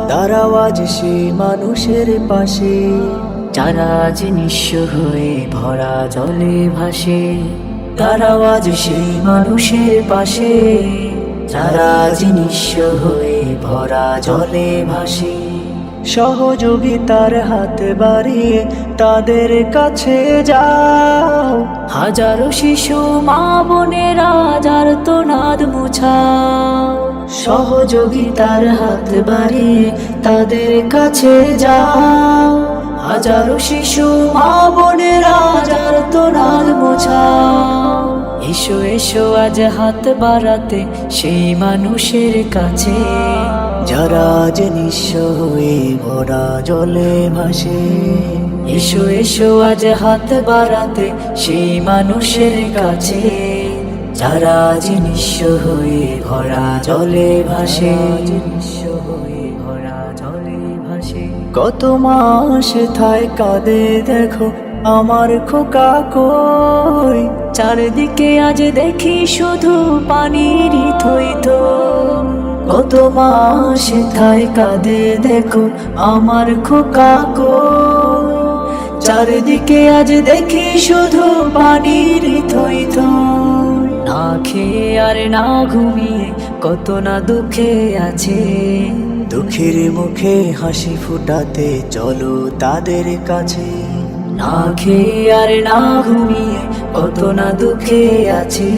দাঁড়াও আজ সেই মানুষের পাশে, যারা আজ নিঃস্ব হয়ে ভরা জলে ভাসে। দাঁড়াও আজ সেই মানুষের পাশে, যারা আজ নিঃস্ব হয়ে ভরা জলে ভাসে। সহযোগিতার হাত বাড়িয়ে তাদের কাছে যাও, হাজারো শিশু মা বোনেরা যার তোনাদ মুছাও। সহযোগিতার হাত বাড়িয়ে তাদের কাছে যাও, হাজারো শিশু মা বোনেরা যার তোনাদ মুছাও। এসো এসো আজ হাত বাড়াতে সেই মানুষের কাছে, যারা আজ নিঃস্ব হয়ে ভরা জলে ভাসে। এসো এসো আজ হাত বাড়াতে সেই মানুষের কাছে, যারা আজ নিঃস্ব হয়ে ভরা জলে ভাসে। নিঃস্ব হয়ে ভরা জলে ভাসে। কত মাস থায় কাঁদে দেখো আমার খোকা কই, চারদিকে আজ দেখি শুধু পানিরই থই থই। কত মাস থায় কাঁদে দেখো আমার খোকা কই, চারদিকে আজ দেখি শুধু পানিরই থই থই। না খেয়ে আর না ঘুমিয়ে কত না দুঃখে আছে, দুঃখের মুখে হাসি ফুটাতে চলো তাদের কাছে। না খেয়ে আর না ঘুমিয়ে কত না দুঃখে আছে,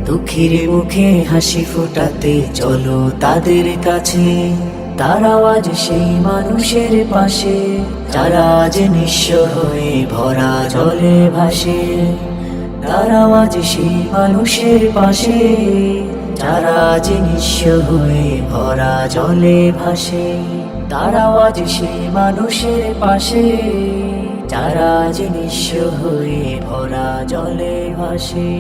দুঃখের মুখে হাসি ফোটাতে চলো তাদের কাছে। দাঁড়াও আজ সেই মানুষের পাশে, যারা আজ নিঃস্ব হয়ে ভরা জলে ভাসে। দাঁড়াও আজ সেই মানুষের পাশে, যারা আজ নিঃস্ব হয়ে ভরা জলে ভাসে। দাঁড়াও আজ সেই মানুষের পাশে, যারা আজ নিঃস্ব হয়ে ভরা জলে ভাসে।